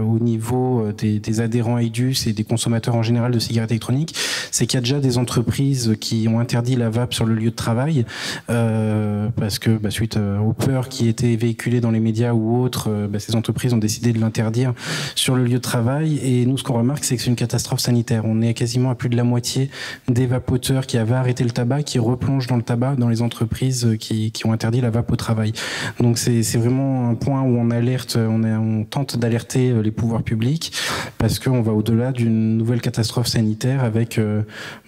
au niveau des adhérents à IDUS et des consommateurs en général de cigarettes électroniques, c'est qu'il y a déjà des entreprises qui ont interdit la vape sur le lieu de travail parce que suite aux peurs qui étaient véhiculées dans les médias ou autres, ces entreprises ont décidé de l'interdire sur le lieu de travail. Et nous, ce qu'on remarque, c'est que c'est une catastrophe sanitaire. On est quasiment à plus de la moitié des vapoteurs qui avaient arrêté le tabac qui replongent dans le tabac dans les entreprises qui ont interdit la vape au travail. Donc c'est vraiment un point où on alerte, on tente d'alerter les pouvoirs publics parce qu'on va au-delà d'une nouvelle catastrophe sanitaire avec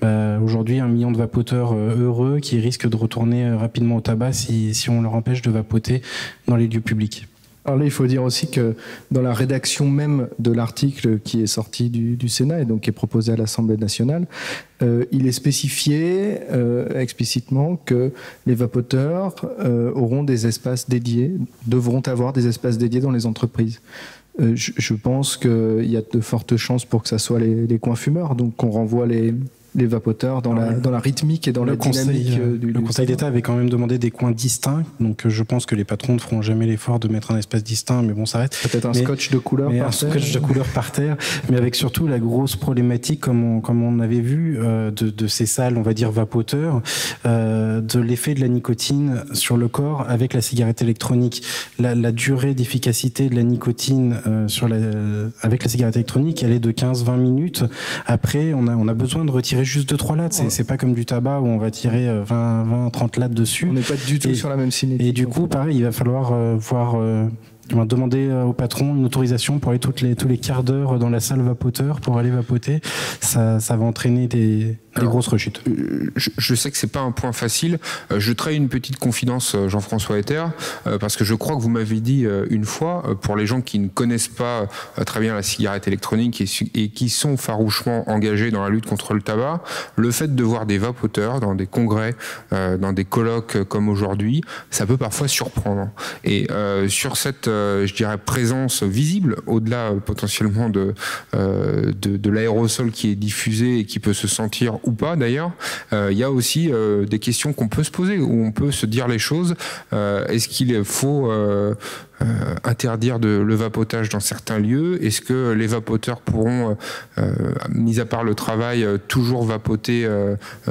aujourd'hui 1 million de vapoteurs heureux qui risquent de retourner rapidement au tabac si on leur empêche de vapoter dans les lieux publics. Alors là, il faut dire aussi que dans la rédaction même de l'article qui est sorti du Sénat et donc qui est proposé à l'Assemblée nationale, il est spécifié explicitement que les vapoteurs auront des espaces dédiés, devront avoir des espaces dédiés dans les entreprises. Je pense qu'il y a de fortes chances pour que ça soit les coins fumeurs, donc qu'on renvoie les vapoteurs dans la rythmique et dans la dynamique du Le Conseil d'État avait quand même demandé des coins distincts, donc je pense que les patrons ne feront jamais l'effort de mettre un espace distinct, mais bon, ça reste. Peut-être un scotch de couleur par terre. Un scotch de couleur par terre, mais avec surtout la grosse problématique, comme on avait vu, de ces salles, on va dire vapoteurs, de l'effet de la nicotine sur le corps avec la cigarette électronique. La durée d'efficacité de la nicotine avec la cigarette électronique, elle est de 15-20 minutes. Après, on a besoin de retirer juste 2-3 lattes. C'est pas comme du tabac où on va tirer 20-30 lattes dessus. On n'est pas du tout sur la même cinétique. Et du coup, pareil, il va falloir demander au patron une autorisation pour aller tous les quarts d'heure dans la salle vapoteur pour aller vapoter. Ça va entraîner des grosses rechutes. Je sais que c'est pas un point facile. Je trahis une petite confidence, Jean-François Etter, parce que je crois que vous m'avez dit une fois, pour les gens qui ne connaissent pas très bien la cigarette électronique et qui sont farouchement engagés dans la lutte contre le tabac, le fait de voir des vapoteurs dans des congrès, dans des colloques comme aujourd'hui, ça peut parfois surprendre. Et sur cette, je dirais, présence visible, au-delà potentiellement de l'aérosol qui est diffusé et qui peut se sentir ou pas d'ailleurs, il y a aussi des questions qu'on peut se poser, où on peut se dire les choses. Est-ce qu'il faut interdire le vapotage dans certains lieux? Est-ce que les vapoteurs pourront, mis à part le travail, toujours vapoter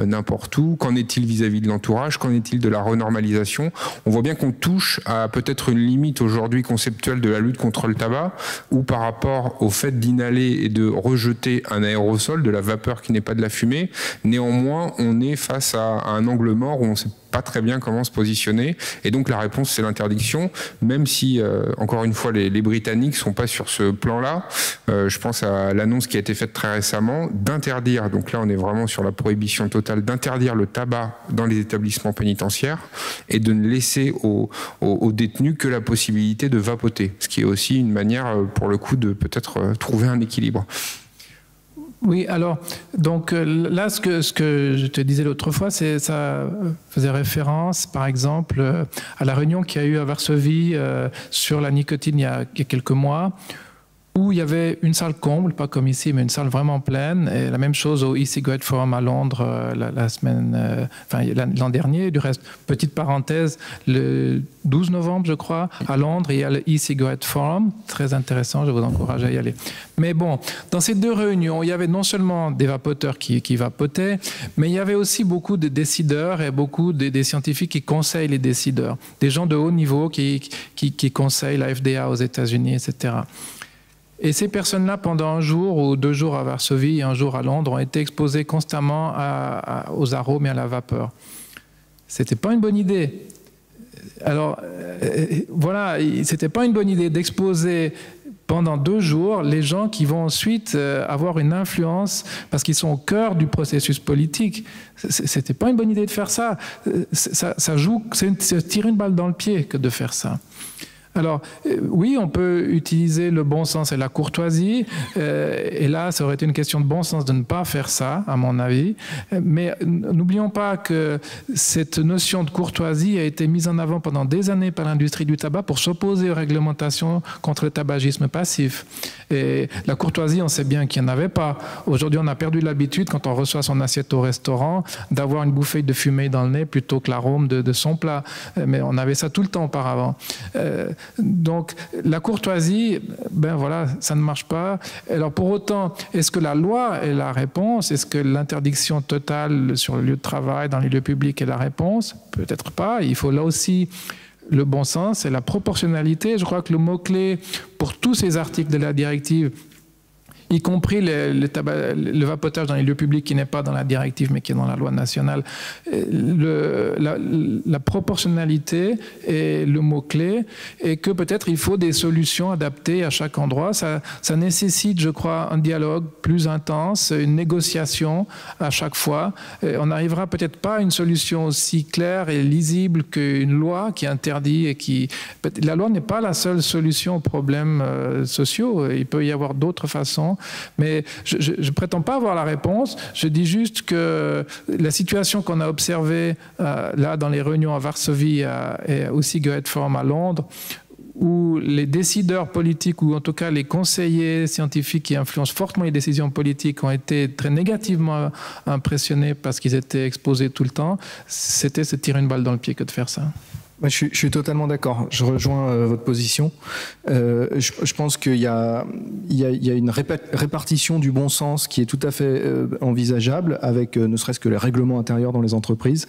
n'importe où? Qu'en est-il vis-à-vis de l'entourage? Qu'en est-il de la renormalisation? On voit bien qu'on touche à peut-être une limite aujourd'hui conceptuelle de la lutte contre le tabac, ou par rapport au fait d'inhaler et de rejeter un aérosol, de la vapeur qui n'est pas de la fumée. Néanmoins, on est face à un angle mort où on ne sait pas très bien comment se positionner, et donc la réponse c'est l'interdiction, même si encore une fois les Britanniques sont pas sur ce plan-là. Je pense à l'annonce qui a été faite très récemment d'interdire, donc là on est vraiment sur la prohibition totale, d'interdire le tabac dans les établissements pénitentiaires et de ne laisser aux détenus que la possibilité de vapoter, ce qui est aussi une manière pour le coup de peut-être trouver un équilibre. Oui, alors, donc là, ce que je te disais l'autre fois, ça faisait référence, par exemple, à la réunion qu'il y a eu à Varsovie sur la nicotine il y a quelques mois, où il y avait une salle comble, pas comme ici, mais une salle vraiment pleine. Et la même chose au e-cigarette forum à Londres l'an dernier. Du reste, petite parenthèse, le 12 novembre, je crois, à Londres, il y a le e-cigarette forum, très intéressant, je vous encourage à y aller. Mais bon, dans ces deux réunions, il y avait non seulement des vapoteurs qui vapotaient, mais il y avait aussi beaucoup de décideurs et beaucoup des scientifiques qui conseillent les décideurs, des gens de haut niveau qui conseillent la FDA aux États-Unis, etc. Et ces personnes-là, pendant un jour ou 2 jours à Varsovie et un jour à Londres, ont été exposées constamment aux arômes et à la vapeur. C'était pas une bonne idée. Alors, voilà, c'était pas une bonne idée d'exposer pendant 2 jours les gens qui vont ensuite avoir une influence parce qu'ils sont au cœur du processus politique. C'était pas une bonne idée de faire ça. C'est tirer une balle dans le pied que de faire ça. Alors, oui, on peut utiliser le bon sens et la courtoisie, et là, ça aurait été une question de bon sens de ne pas faire ça, à mon avis. Mais n'oublions pas que cette notion de courtoisie a été mise en avant pendant des années par l'industrie du tabac pour s'opposer aux réglementations contre le tabagisme passif. Et la courtoisie, on sait bien qu'il n'y en avait pas. Aujourd'hui, on a perdu l'habitude, quand on reçoit son assiette au restaurant, d'avoir une bouffée de fumée dans le nez plutôt que l'arôme de son plat. Mais on avait ça tout le temps auparavant. Donc la courtoisie, ben voilà, ça ne marche pas. Alors pour autant, est-ce que la loi est la réponse? Est-ce que l'interdiction totale sur le lieu de travail, dans les lieux publics est la réponse? Peut-être pas. Il faut là aussi le bon sens et la proportionnalité. Je crois que le mot-clé pour tous ces articles de la directive, y compris le vapotage dans les lieux publics qui n'est pas dans la directive mais qui est dans la loi nationale. La proportionnalité est le mot-clé et que peut-être il faut des solutions adaptées à chaque endroit. Ça nécessite, je crois, un dialogue plus intense, une négociation à chaque fois. Et on n'arrivera peut-être pas à une solution aussi claire et lisible qu'une loi qui interdit et qui... La loi n'est pas la seule solution aux problèmes sociaux. Il peut y avoir d'autres façons. Mais je ne prétends pas avoir la réponse. Je dis juste que la situation qu'on a observée là dans les réunions à Varsovie et au Cigarette Forum à Londres, où les décideurs politiques, ou en tout cas les conseillers scientifiques qui influencent fortement les décisions politiques, ont été très négativement impressionnés parce qu'ils étaient exposés tout le temps, c'était se tirer une balle dans le pied que de faire ça. Je suis totalement d'accord. Je rejoins votre position. Je pense qu'il y a une répartition du bon sens qui est tout à fait envisageable avec ne serait-ce que les règlements intérieurs dans les entreprises.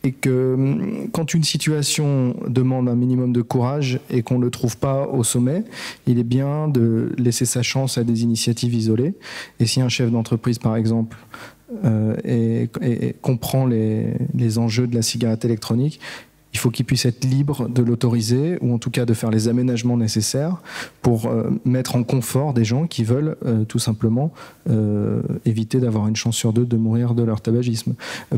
Et que quand une situation demande un minimum de courage et qu'on ne le trouve pas au sommet, il est bien de laisser sa chance à des initiatives isolées. Et si un chef d'entreprise, par exemple, et comprend les enjeux de la cigarette électronique, il faut qu'il puisse être libre de l'autoriser ou en tout cas de faire les aménagements nécessaires pour mettre en confort des gens qui veulent tout simplement éviter d'avoir une chance sur 2 de mourir de leur tabagisme.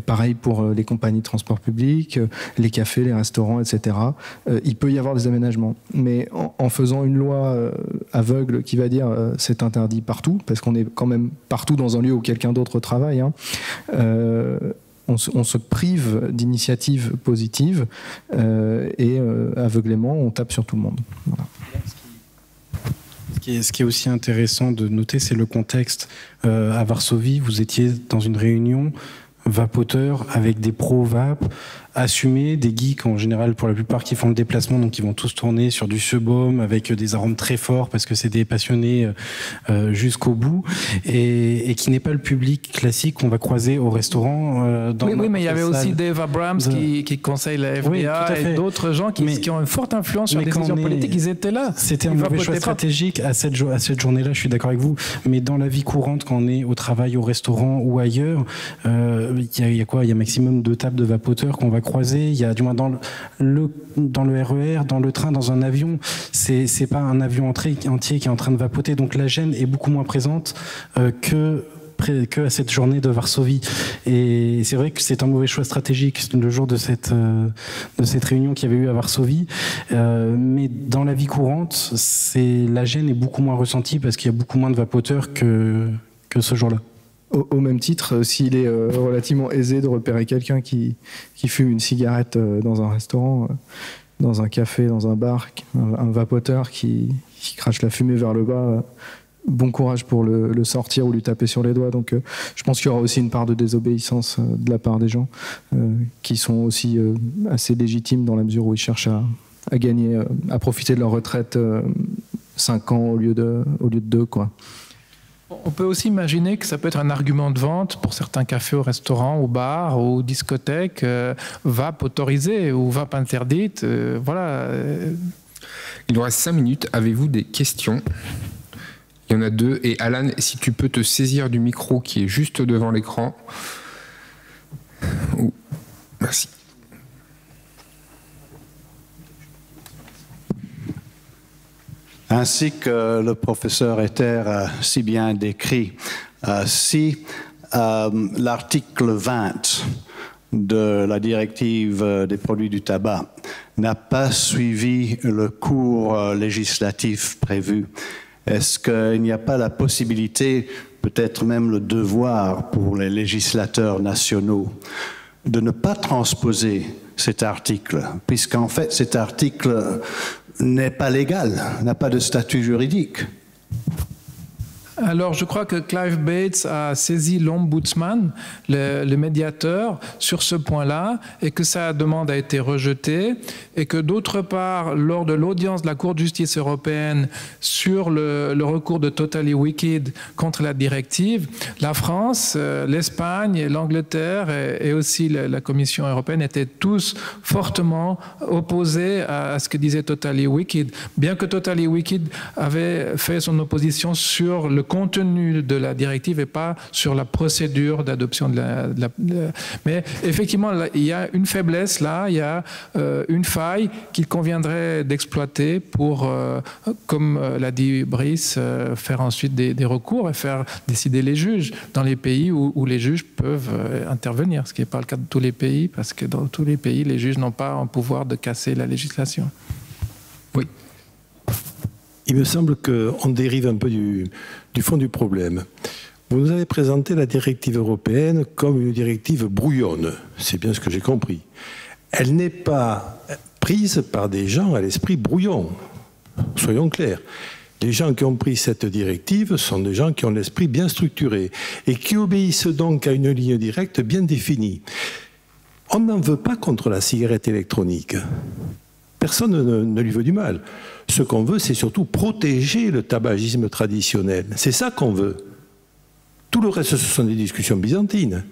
Pareil pour les compagnies de transport public, les cafés, les restaurants, etc. Il peut y avoir des aménagements. Mais en faisant une loi aveugle qui va dire c'est interdit partout, parce qu'on est quand même partout dans un lieu où quelqu'un d'autre travaille, hein, on se prive d'initiatives positives et aveuglément, on tape sur tout le monde. Voilà. Ce qui est aussi intéressant de noter, c'est le contexte. À Varsovie, vous étiez dans une réunion vapoteurs avec des pro-vape assumés, des geeks en général pour la plupart qui font le déplacement, donc ils vont tous tourner sur du Sebum avec des arômes très forts parce que c'est des passionnés jusqu'au bout et qui n'est pas le public classique qu'on va croiser au restaurant. Oui, mais il y avait aussi Dave Abrams qui conseille la FDA et d'autres gens qui ont une forte influence sur les décisions politiques. Ils étaient là. C'était un mauvais choix stratégique à cette journée-là, je suis d'accord avec vous, mais dans la vie courante, quand on est au travail, au restaurant ou ailleurs, il y a quoi? Il y a maximum 2 tables de vapoteurs qu'on va croiser. Il y a du moins dans le RER, dans le train, dans un avion, c'est pas un avion entier qui est en train de vapoter. Donc la gêne est beaucoup moins présente que à cette journée de Varsovie. Et c'est vrai que c'est un mauvais choix stratégique le jour de cette réunion qu'il y avait eu à Varsovie. Mais dans la vie courante, la gêne est beaucoup moins ressentie parce qu'il y a beaucoup moins de vapoteurs que ce jour-là. Au même titre, s'il est relativement aisé de repérer quelqu'un qui fume une cigarette dans un restaurant, dans un café, dans un bar, un vapoteur qui qui crache la fumée vers le bas, bon courage pour le sortir ou lui taper sur les doigts. Donc je pense qu'il y aura aussi une part de désobéissance de la part des gens qui sont aussi assez légitimes dans la mesure où ils cherchent à gagner, à profiter de leur retraite 5 ans au lieu de 2, quoi. On peut aussi imaginer que ça peut être un argument de vente pour certains cafés ou restaurants ou bars ou discothèques, vape autorisée ou vape interdite. Voilà. Il nous reste 5 minutes. Avez-vous des questions? Il y en a 2. Et Alan, si tu peux te saisir du micro qui est juste devant l'écran. Merci. Ainsi que le professeur Ether a si bien décrit, si l'article 20 de la directive des produits du tabac n'a pas suivi le cours législatif prévu, est-ce qu'il n'y a pas la possibilité, peut-être même le devoir pour les législateurs nationaux, de ne pas transposer cet article, puisqu'en fait cet article n'est pas légal, n'a pas de statut juridique? Alors, je crois que Clive Bates a saisi l'ombudsman, le médiateur, sur ce point-là, et que sa demande a été rejetée, et que d'autre part, lors de l'audience de la Cour de justice européenne sur le recours de Totally Wicked contre la directive, la France, l'Espagne, l'Angleterre et aussi la Commission européenne étaient tous fortement opposés à ce que disait Totally Wicked, bien que Totally Wicked avait fait son opposition sur le contenu de la directive et pas sur la procédure d'adoption mais effectivement, là, il y a une faiblesse là, il y a une faille qu'il conviendrait d'exploiter pour, comme l'a dit Brice, faire ensuite des recours et faire décider les juges dans les pays où les juges peuvent intervenir, ce qui n'est pas le cas de tous les pays, parce que dans tous les pays, les juges n'ont pas un pouvoir de casser la législation. Oui. Il me semble qu'on dérive un peu du fond du problème. Vous nous avez présenté la directive européenne comme une directive brouillonne. C'est bien ce que j'ai compris. Elle n'est pas prise par des gens à l'esprit brouillon. Soyons clairs. Les gens qui ont pris cette directive sont des gens qui ont l'esprit bien structuré et qui obéissent donc à une ligne directe bien définie. On n'en veut pas contre la cigarette électronique. Personne ne lui veut du mal. Ce qu'on veut, c'est surtout protéger le tabagisme traditionnel. C'est ça qu'on veut. Tout le reste, ce sont des discussions byzantines.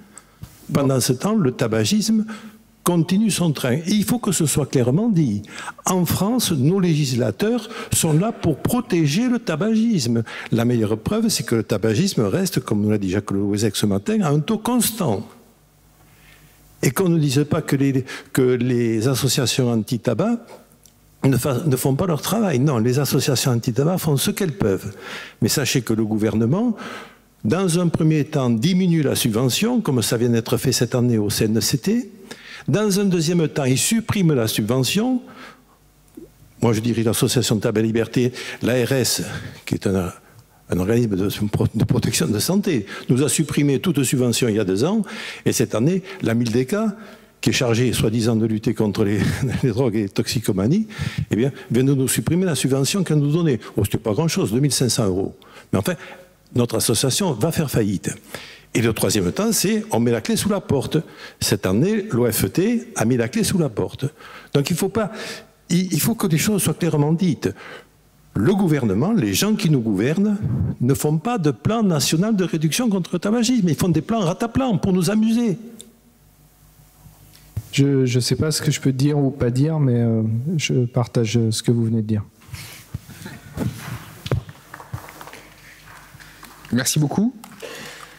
Pendant ce temps, le tabagisme continue son train. Et il faut que ce soit clairement dit. En France, nos législateurs sont là pour protéger le tabagisme. La meilleure preuve, c'est que le tabagisme reste, comme nous l'a dit Jacques Louezec ce matin, à un taux constant. Et qu'on ne dise pas que les associations anti-tabac ne font pas leur travail. Non, les associations anti-tabac font ce qu'elles peuvent. Mais sachez que le gouvernement, dans un premier temps, diminue la subvention, comme ça vient d'être fait cette année au CNCT. Dans un deuxième temps, il supprime la subvention. Moi, je dirais l'association Tabac Liberté, l'ARS, qui est un organisme de protection de santé, nous a supprimé toute subvention il y a 2 ans. Et cette année, la Mildeca, qui est chargée, soi-disant, de lutter contre les drogues et les toxicomanies, eh bien, vient de nous supprimer la subvention qu'elle nous donnait. Oh, c'était pas grand-chose, 2500 €. Mais enfin, notre association va faire faillite. Et le troisième temps, c'est on met la clé sous la porte. Cette année, l'OFT a mis la clé sous la porte. Donc il faut que les choses soient clairement dites. Le gouvernement, les gens qui nous gouvernent, ne font pas de plan national de réduction contre le tabagisme. Ils font des plans rataplans pour nous amuser. Je ne sais pas ce que je peux dire ou pas dire, mais je partage ce que vous venez de dire. Merci beaucoup.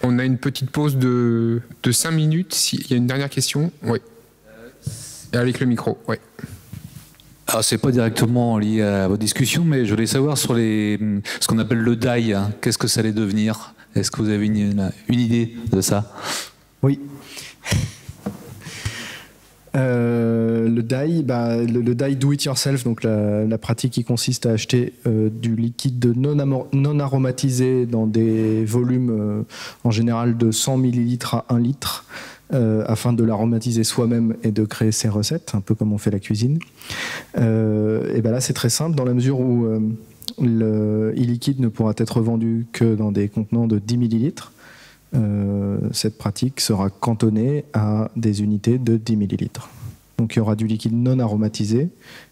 On a une petite pause de 5 minutes. S'il y a une dernière question, oui. Avec le micro, oui. Alors, c'est pas directement lié à votre discussion, mais je voulais savoir sur ce qu'on appelle le DAI. Hein. Qu'est-ce que ça allait devenir? Est-ce que vous avez une idée de ça? Oui. Le DAI, le DAI do it yourself, donc la pratique qui consiste à acheter du liquide non aromatisé dans des volumes en général de 100 millilitres à 1 litre afin de l'aromatiser soi-même et de créer ses recettes, un peu comme on fait la cuisine. Et ben là c'est très simple dans la mesure où le e-liquide ne pourra être vendu que dans des contenants de 10 millilitres. Cette pratique sera cantonnée à des unités de 10 millilitres. Donc il y aura du liquide non aromatisé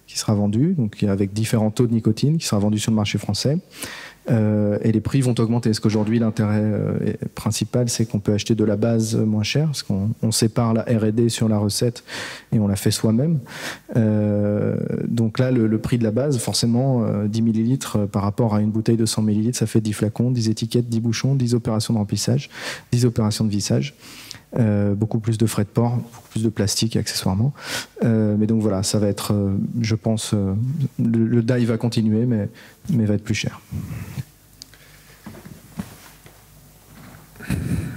qui sera vendu, donc avec différents taux de nicotine, qui sera vendu sur le marché français. Et les prix vont augmenter, parce qu'aujourd'hui l'intérêt principal c'est qu'on peut acheter de la base moins chère, parce qu'on sépare la R&D sur la recette et on la fait soi-même. Donc là le prix de la base, forcément 10 millilitres par rapport à une bouteille de 100 millilitres, ça fait 10 flacons, 10 étiquettes, 10 bouchons, 10 opérations de remplissage, 10 opérations de vissage. Beaucoup plus de frais de port, beaucoup plus de plastique accessoirement. Mais donc voilà, ça va être, je pense, le die va continuer, mais va être plus cher.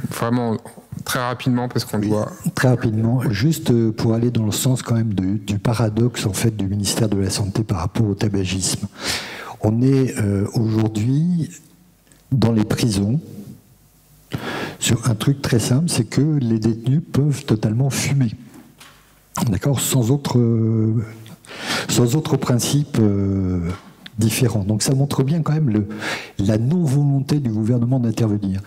Vraiment très rapidement, parce qu'on doit... Très rapidement, juste pour aller dans le sens quand même du paradoxe en fait du ministère de la Santé par rapport au tabagisme. On est aujourd'hui dans les prisons sur un truc très simple, c'est que les détenus peuvent totalement fumer, d'accord, sans autre principe différent. Donc ça montre bien quand même la non-volonté du gouvernement d'intervenir.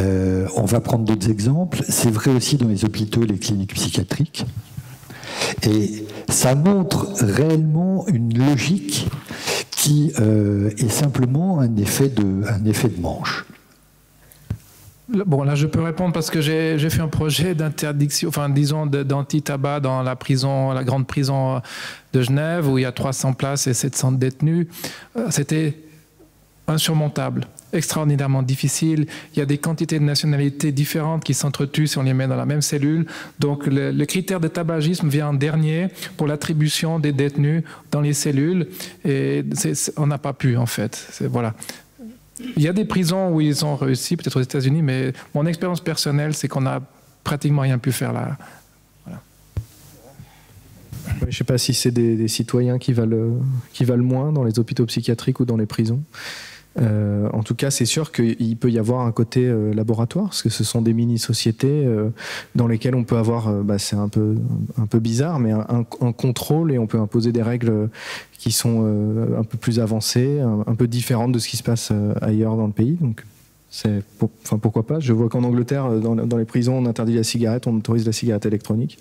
On va prendre d'autres exemples. C'est vrai aussi dans les hôpitaux et les cliniques psychiatriques. Et ça montre réellement une logique qui est simplement un effet de manche. Bon, là, je peux répondre parce que j'ai fait un projet d'interdiction, enfin, disons, d'anti-tabac dans la prison, la grande prison de Genève, où il y a 300 places et 700 détenus. C'était insurmontable, extraordinairement difficile. Il y a des quantités de nationalités différentes qui s'entretuent si on les met dans la même cellule. Donc, le critère de tabagisme vient en dernier pour l'attribution des détenus dans les cellules. Et on n'a pas pu, en fait. Voilà. Il y a des prisons où ils ont réussi, peut-être aux États-Unis, mais mon expérience personnelle, c'est qu'on n'a pratiquement rien pu faire là. Voilà. Je ne sais pas si c'est des citoyens qui valent moins dans les hôpitaux psychiatriques ou dans les prisons. En tout cas, c'est sûr qu'il peut y avoir un côté laboratoire, parce que ce sont des mini-sociétés dans lesquelles on peut avoir, c'est un peu bizarre, mais un contrôle, et on peut imposer des règles qui sont un peu plus avancées, un peu différentes de ce qui se passe ailleurs dans le pays. Donc, pourquoi pas. Je vois qu'en Angleterre, dans les prisons, on interdit la cigarette, on autorise la cigarette électronique.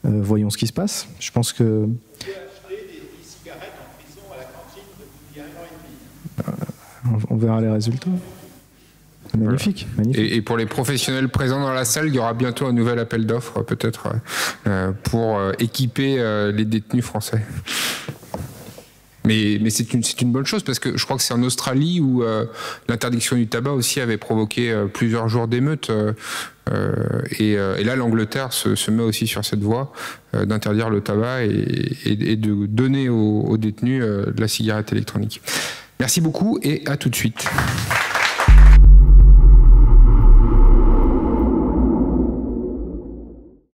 Voyons ce qui se passe. Je pense que... On verra les résultats. Magnifique, voilà. Magnifique. Et pour les professionnels présents dans la salle, il y aura bientôt un nouvel appel d'offres, peut-être, pour équiper les détenus français. Mais c'est une bonne chose, parce que je crois que c'est en Australie où l'interdiction du tabac aussi avait provoqué plusieurs jours d'émeutes. Et là, l'Angleterre se met aussi sur cette voie d'interdire le tabac et de donner aux détenus de la cigarette électronique. Merci beaucoup et à tout de suite.